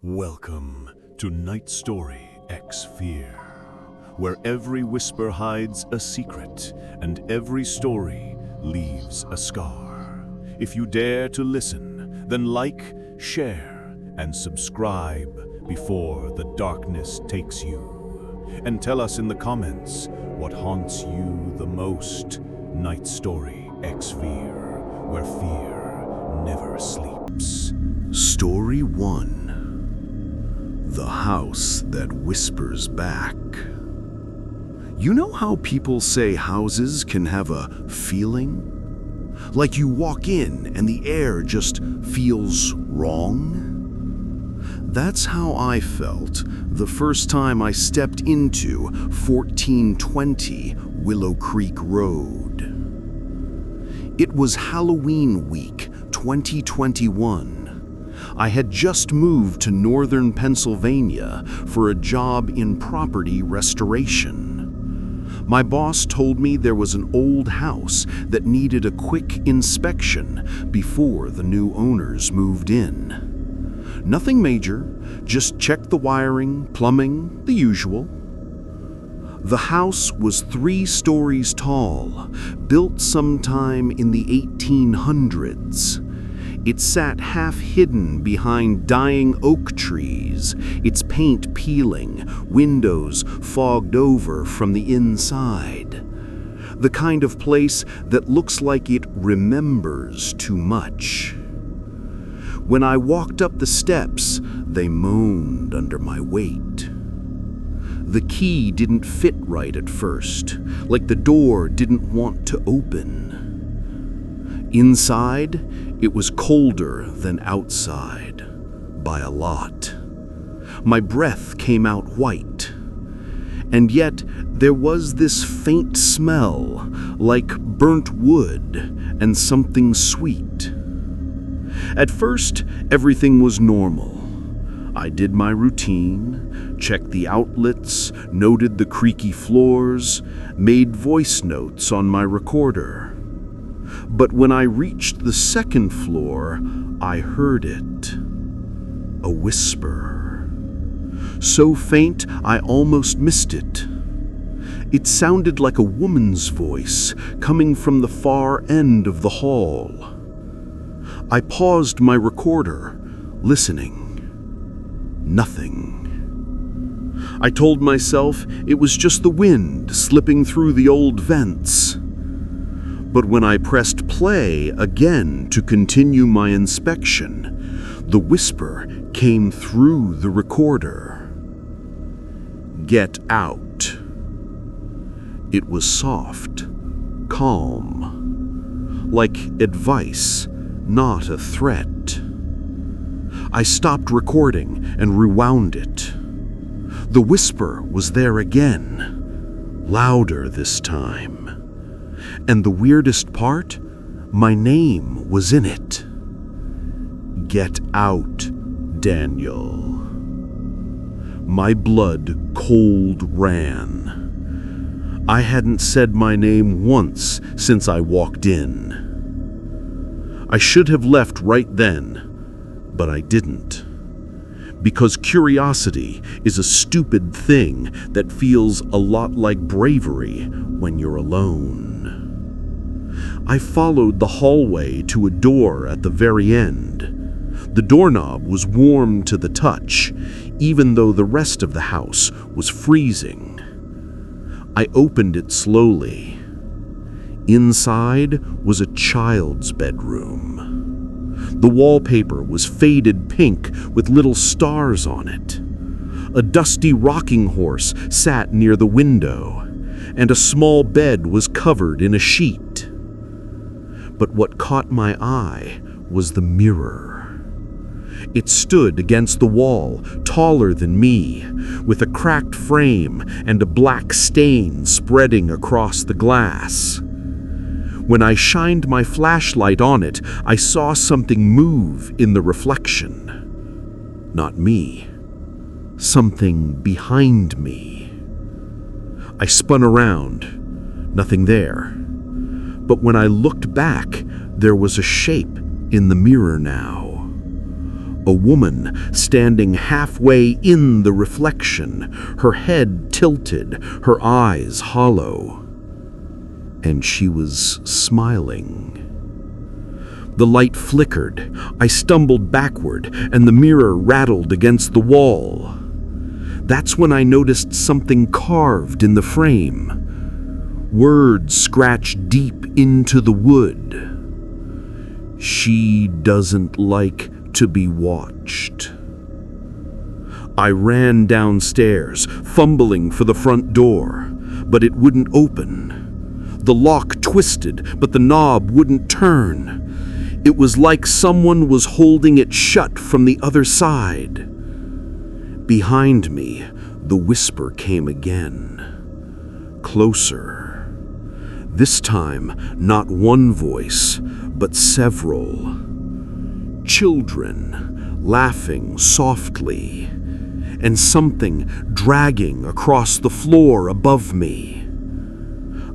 Welcome to NightStoryxFear, where every whisper hides a secret and every story leaves a scar. If you dare to listen, then like, share, and subscribe before the darkness takes you. And tell us in the comments what haunts you the most. NightStoryxFear, where fear never sleeps. Story 1. The House That Whispers Back. You know how people say houses can have a feeling? Like you walk in and the air just feels wrong? That's how I felt the first time I stepped into 1420 Willow Creek Road. It was Halloween week 2021. I had just moved to northern Pennsylvania for a job in property restoration. My boss told me there was an old house that needed a quick inspection before the new owners moved in. Nothing major, just check the wiring, plumbing, the usual. The house was 3 stories tall, built sometime in the 1800s. It sat half-hidden behind dying oak trees, its paint peeling, windows fogged over from the inside. The kind of place that looks like it remembers too much. When I walked up the steps, they moaned under my weight. The key didn't fit right at first, like the door didn't want to open. Inside, it was colder than outside, by a lot. My breath came out white. And yet, there was this faint smell, like burnt wood and something sweet. At first, everything was normal. I did my routine, checked the outlets, noted the creaky floors, made voice notes on my recorder. But when I reached the second floor, I heard it. A whisper. So faint, I almost missed it. It sounded like a woman's voice coming from the far end of the hall. I paused my recorder, listening. Nothing. I told myself it was just the wind slipping through the old vents. But when I pressed play again to continue my inspection, the whisper came through the recorder. Get out. It was soft, calm, like advice, not a threat. I stopped recording and rewound it. The whisper was there again, louder this time. And the weirdest part, my name was in it. Get out, Daniel. My blood cold ran. I hadn't said my name once since I walked in. I should have left right then, but I didn't. Because curiosity is a stupid thing that feels a lot like bravery when you're alone. I followed the hallway to a door at the very end. The doorknob was warm to the touch, even though the rest of the house was freezing. I opened it slowly. Inside was a child's bedroom. The wallpaper was faded pink with little stars on it. A dusty rocking horse sat near the window, and a small bed was covered in a sheet. But what caught my eye was the mirror. It stood against the wall, taller than me, with a cracked frame and a black stain spreading across the glass. When I shined my flashlight on it, I saw something move in the reflection. Not me. Something behind me. I spun around. Nothing there. But when I looked back, there was a shape in the mirror now. A woman standing halfway in the reflection, her head tilted, her eyes hollow. And she was smiling. The light flickered. I stumbled backward, and the mirror rattled against the wall. That's when I noticed something carved in the frame. Words scratched deep into the wood. She doesn't like to be watched. I ran downstairs, fumbling for the front door, but it wouldn't open. The lock twisted, but the knob wouldn't turn. It was like someone was holding it shut from the other side. Behind me, the whisper came again. Closer. This time, not one voice, but several. Children, laughing softly, and something dragging across the floor above me.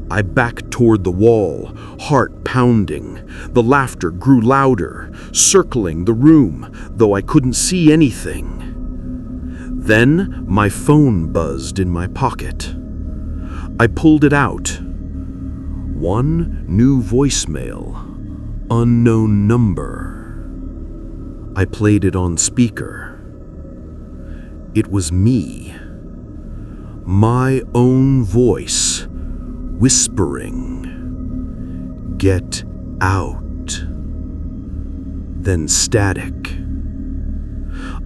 I backed toward the wall, heart pounding. The laughter grew louder, circling the room, though I couldn't see anything. Then my phone buzzed in my pocket. I pulled it out. One new voicemail, unknown number. I played it on speaker. It was me. My own voice, whispering, "Get out." Then static.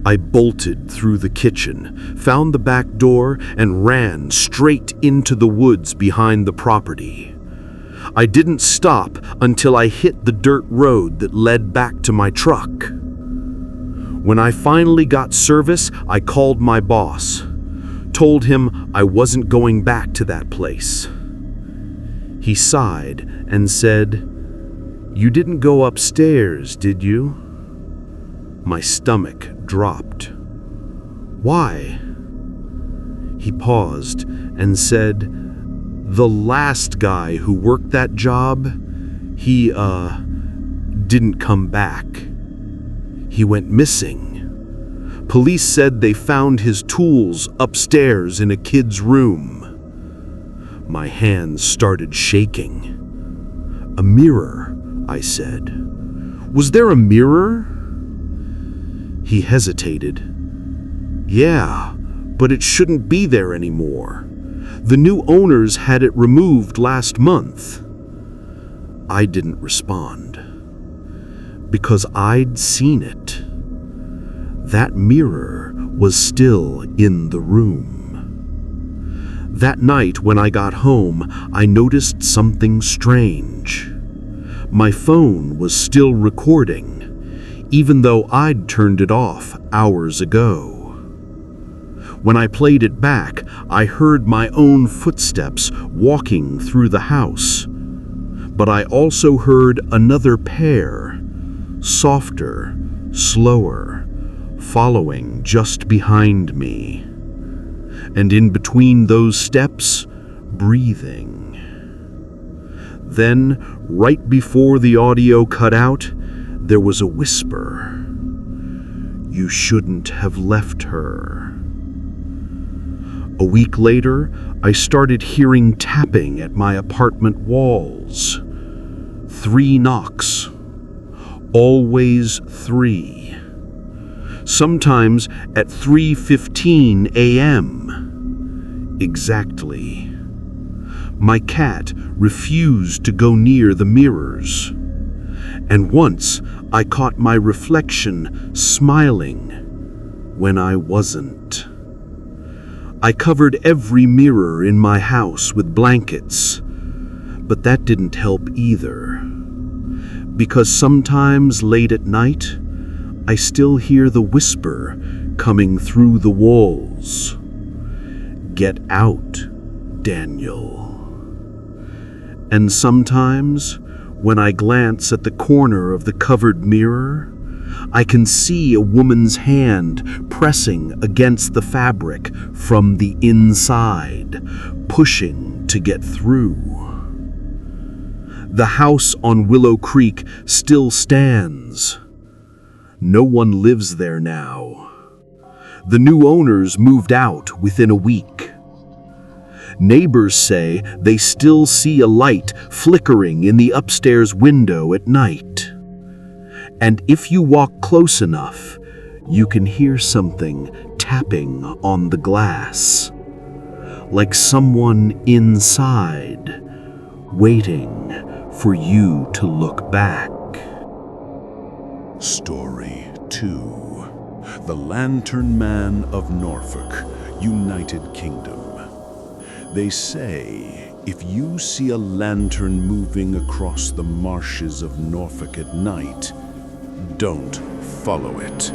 I bolted through the kitchen, found the back door, and ran straight into the woods behind the property. I didn't stop until I hit the dirt road that led back to my truck. When I finally got service, I called my boss, told him I wasn't going back to that place. He sighed and said, "You didn't go upstairs, did you?" My stomach dropped. "Why?" He paused and said, "The last guy who worked that job, he didn't come back. He went missing. Police said they found his tools upstairs in a kid's room." My hands started shaking. "A mirror," I said. "Was there a mirror?" He hesitated. "Yeah, but it shouldn't be there anymore. The new owners had it removed last month." I didn't respond. Because I'd seen it. That mirror was still in the room. That night when I got home, I noticed something strange. My phone was still recording, even though I'd turned it off hours ago. When I played it back, I heard my own footsteps walking through the house. But I also heard another pair, softer, slower, following just behind me. And in between those steps, breathing. Then, right before the audio cut out, there was a whisper. "You shouldn't have left her." A week later, I started hearing tapping at my apartment walls. 3 knocks. Always 3. Sometimes at 3:15 a.m. Exactly. My cat refused to go near the mirrors. And once I caught my reflection smiling when I wasn't. I covered every mirror in my house with blankets, but that didn't help either. Because sometimes late at night, I still hear the whisper coming through the walls. "Get out, Daniel." And sometimes, when I glance at the corner of the covered mirror, I can see a woman's hand pressing against the fabric from the inside, pushing to get through. The house on Willow Creek still stands. No one lives there now. The new owners moved out within a week. Neighbors say they still see a light flickering in the upstairs window at night. And if you walk close enough, you can hear something tapping on the glass, like someone inside, waiting for you to look back. Story 2. The Lantern Man of Norfolk, United Kingdom. They say if you see a lantern moving across the marshes of Norfolk at night, don't follow it,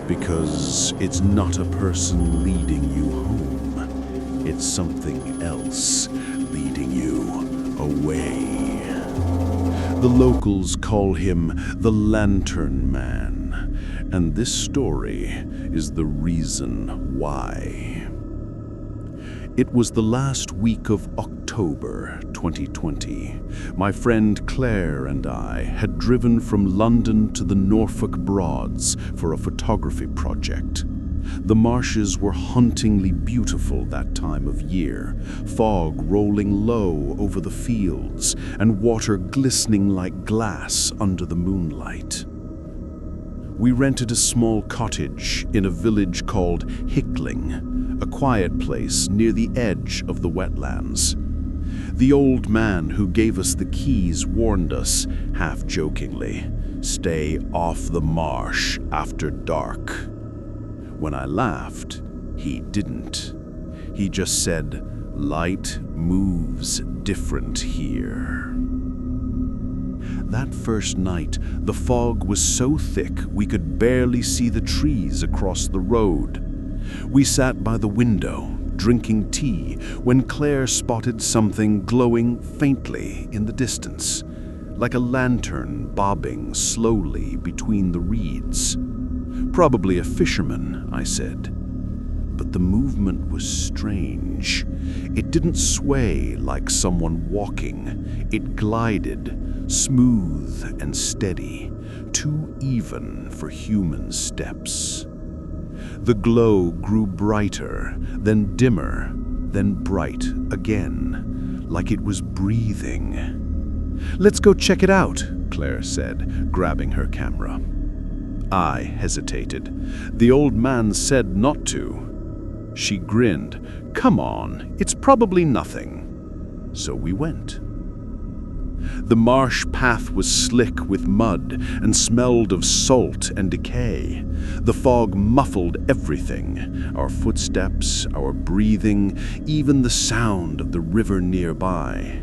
because it's not a person leading you home. It's something else leading you away. The locals call him the Lantern Man, and this story is the reason why. It was the last week of October 2020. My friend Claire and I had driven from London to the Norfolk Broads for a photography project. The marshes were hauntingly beautiful that time of year, fog rolling low over the fields and water glistening like glass under the moonlight. We rented a small cottage in a village called Hickling, a quiet place near the edge of the wetlands. The old man who gave us the keys warned us, half jokingly, "Stay off the marsh after dark." When I laughed, he didn't. He just said, "Light moves different here." That first night, the fog was so thick we could barely see the trees across the road. We sat by the window, drinking tea, when Claire spotted something glowing faintly in the distance, like a lantern bobbing slowly between the reeds. "Probably a fisherman," I said. But the movement was strange. It didn't sway like someone walking. It glided, smooth and steady, too even for human steps. The glow grew brighter, then dimmer, then bright again, like it was breathing. "Let's go check it out," Claire said, grabbing her camera. I hesitated. The old man said not to. She grinned. "Come on, it's probably nothing." So we went. The marsh path was slick with mud and smelled of salt and decay. The fog muffled everything, our footsteps, our breathing, even the sound of the river nearby.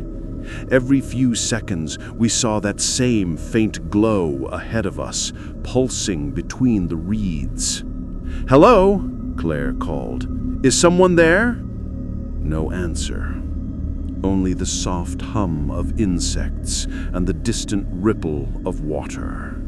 Every few seconds, we saw that same faint glow ahead of us, pulsing between the reeds. "Hello?" Claire called. "Is someone there?" No answer. Only the soft hum of insects and the distant ripple of water.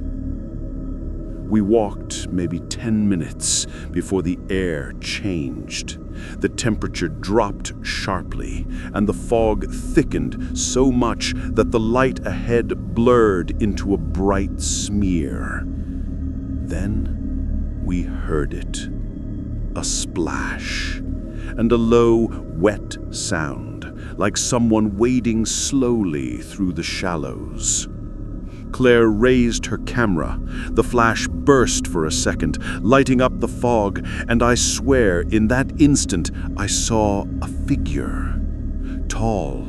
We walked maybe 10 minutes before the air changed. The temperature dropped sharply, and the fog thickened so much that the light ahead blurred into a bright smear. Then we heard it. A splash, and a low, wet sound, like someone wading slowly through the shallows. Claire raised her camera. The flash burst for a second, lighting up the fog, and I swear in that instant I saw a figure. Tall,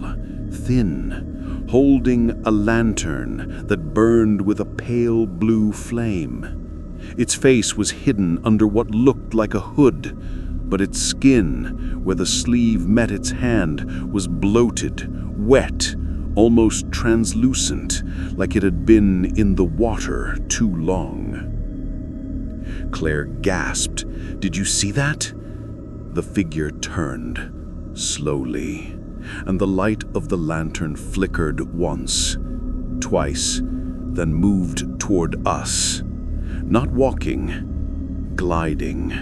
thin, holding a lantern that burned with a pale blue flame. Its face was hidden under what looked like a hood, but its skin, where the sleeve met its hand, was bloated, wet, almost translucent, like it had been in the water too long. Claire gasped. "Did you see that?" The figure turned, slowly, and the light of the lantern flickered once, twice, then moved toward us. Not walking, gliding.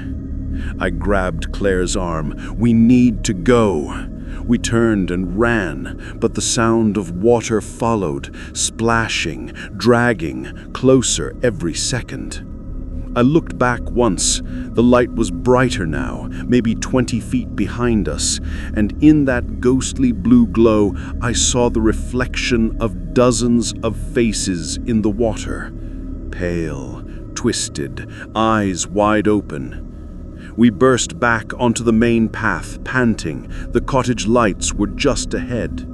I grabbed Claire's arm. "We need to go." We turned and ran, but the sound of water followed, splashing, dragging, closer every second. I looked back once. The light was brighter now, maybe 20 feet behind us, and in that ghostly blue glow, I saw the reflection of dozens of faces in the water. Pale, twisted, eyes wide open. We burst back onto the main path, panting. The cottage lights were just ahead.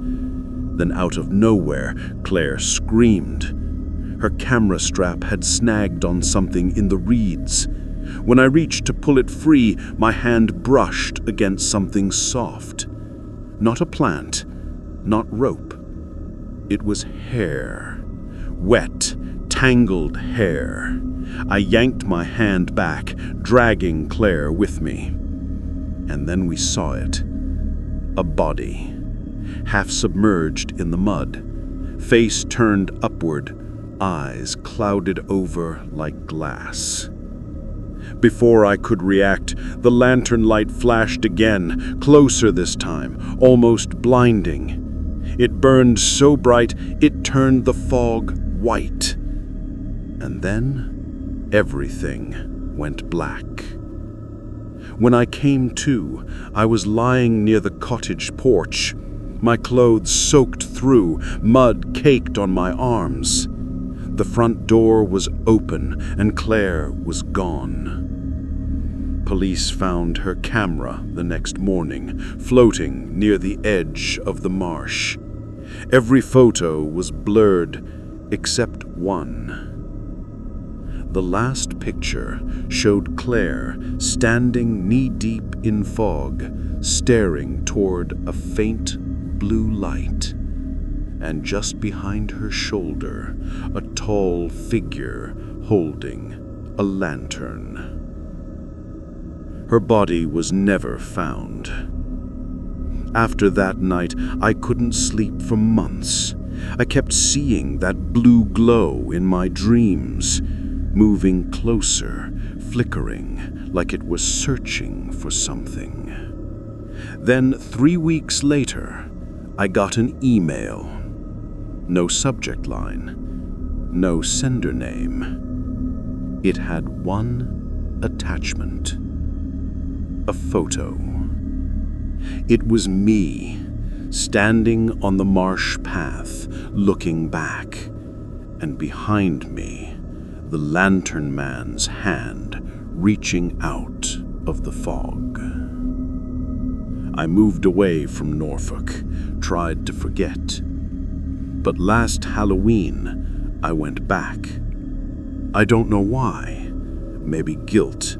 Then out of nowhere, Claire screamed. Her camera strap had snagged on something in the reeds. When I reached to pull it free, my hand brushed against something soft. Not a plant, not rope. It was hair. Wet, tangled hair. I yanked my hand back, dragging Claire with me. And then we saw it. A body, half submerged in the mud, face turned upward, eyes clouded over like glass. Before I could react, the lantern light flashed again, closer this time, almost blinding. It burned so bright it turned the fog white. And then everything went black. When I came to, I was lying near the cottage porch, my clothes soaked through, mud caked on my arms. The front door was open and Claire was gone. Police found her camera the next morning, floating near the edge of the marsh. Every photo was blurred except one. The last picture showed Claire standing knee-deep in fog, staring toward a faint blue light. And just behind her shoulder, a tall figure holding a lantern. Her body was never found. After that night, I couldn't sleep for months. I kept seeing that blue glow in my dreams, moving closer, flickering like it was searching for something. Then 3 weeks later, I got an email. No subject line, no sender name. It had one attachment. A photo. It was me, standing on the marsh path, looking back, and behind me, the lantern man's hand reaching out of the fog. I moved away from Norfolk, tried to forget. But last Halloween, I went back. I don't know why. Maybe guilt,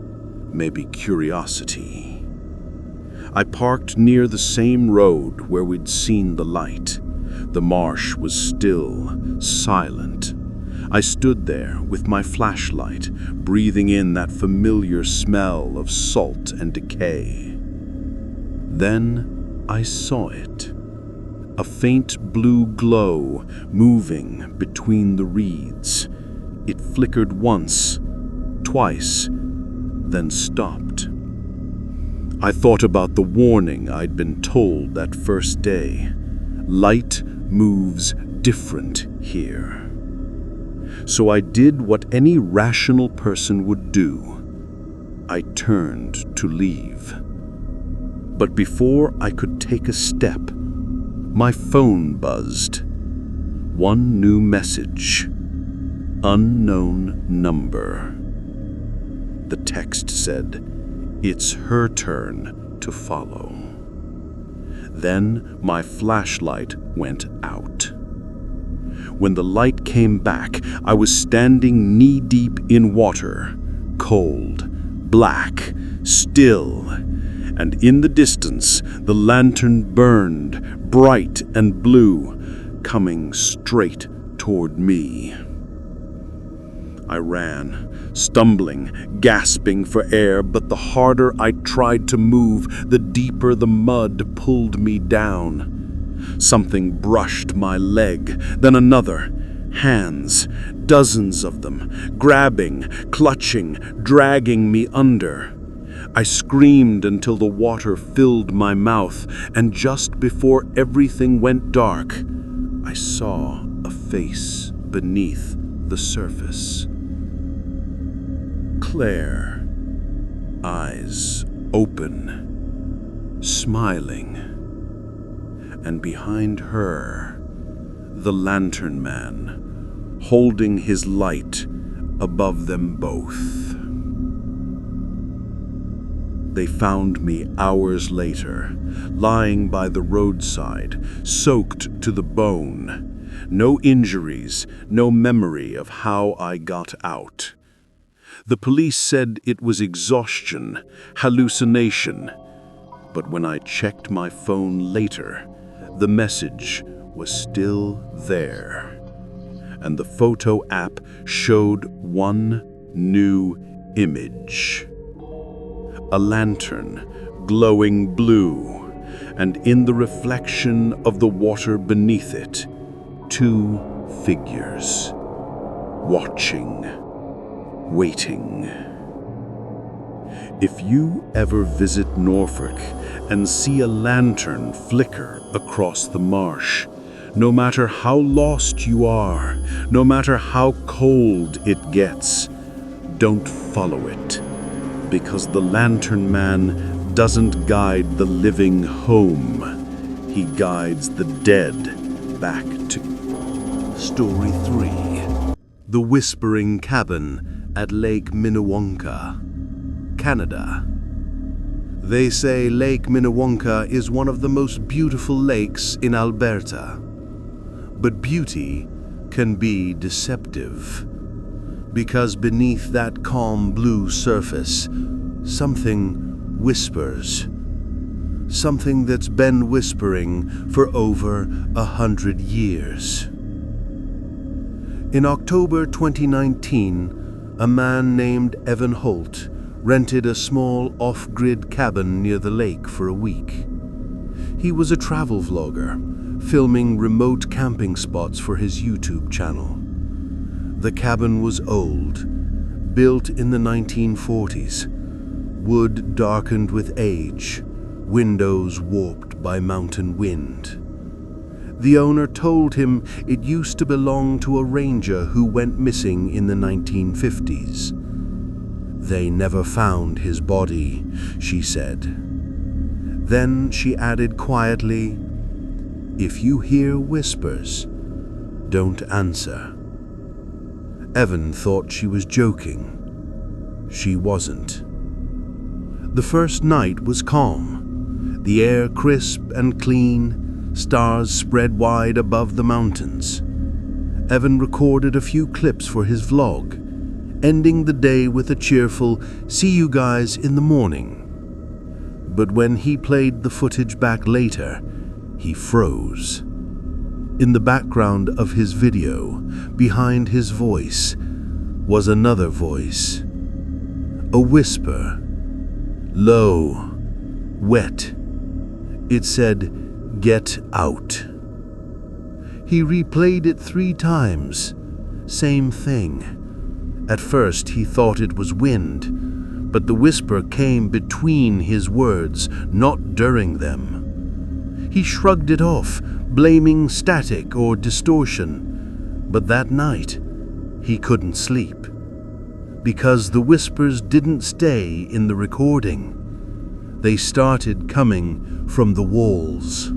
maybe curiosity. I parked near the same road where we'd seen the light. The marsh was still, silent. I stood there with my flashlight, breathing in that familiar smell of salt and decay. Then I saw it. A faint blue glow moving between the reeds. It flickered once, twice, then stopped. I thought about the warning I'd been told that first day. Light moves different here. So I did what any rational person would do. I turned to leave. But before I could take a step, my phone buzzed. One new message. Unknown number. The text said, "It's her turn to follow." Then my flashlight went out. When the light came back, I was standing knee-deep in water, cold, black, still. And in the distance, the lantern burned, bright and blue, coming straight toward me. I ran, stumbling, gasping for air, but the harder I tried to move, the deeper the mud pulled me down. Something brushed my leg, then another. Hands, dozens of them, grabbing, clutching, dragging me under. I screamed until the water filled my mouth, and just before everything went dark, I saw a face beneath the surface. Claire, eyes open, smiling, and behind her, the lantern man, holding his light above them both. They found me hours later, lying by the roadside, soaked to the bone. No injuries, no memory of how I got out. The police said it was exhaustion, hallucination. But when I checked my phone later, the message was still there. And the photo app showed one new image. A lantern, glowing blue, and in the reflection of the water beneath it, two figures, watching, waiting. If you ever visit Norfolk and see a lantern flicker across the marsh, no matter how lost you are, no matter how cold it gets, don't follow it, because the lantern man doesn't guide the living home. He guides the dead back to... Story 3. The Whispering Cabin at Lake Minnewanka, Canada. They say Lake Minnewanka is one of the most beautiful lakes in Alberta. But beauty can be deceptive, because beneath that calm blue surface, something whispers. Something that's been whispering for over 100 years. In October 2019, a man named Evan Holt rented a small off-grid cabin near the lake for a week. He was a travel vlogger, filming remote camping spots for his YouTube channel. The cabin was old, built in the 1940s, wood darkened with age, windows warped by mountain wind. The owner told him it used to belong to a ranger who went missing in the 1950s. They never found his body, she said. Then she added quietly, "If you hear whispers, don't answer." Evan thought she was joking. She wasn't. The first night was calm, the air crisp and clean, stars spread wide above the mountains. Evan recorded a few clips for his vlog, ending the day with a cheerful, "See you guys in the morning." But when he played the footage back later, he froze. In the background of his video, behind his voice, was another voice. A whisper, low, wet. It said, "Get out." He replayed it 3 times. Same thing. At first he thought it was wind, but the whisper came between his words, not during them. He shrugged it off, blaming static or distortion. But that night, he couldn't sleep, because the whispers didn't stay in the recording. They started coming from the walls.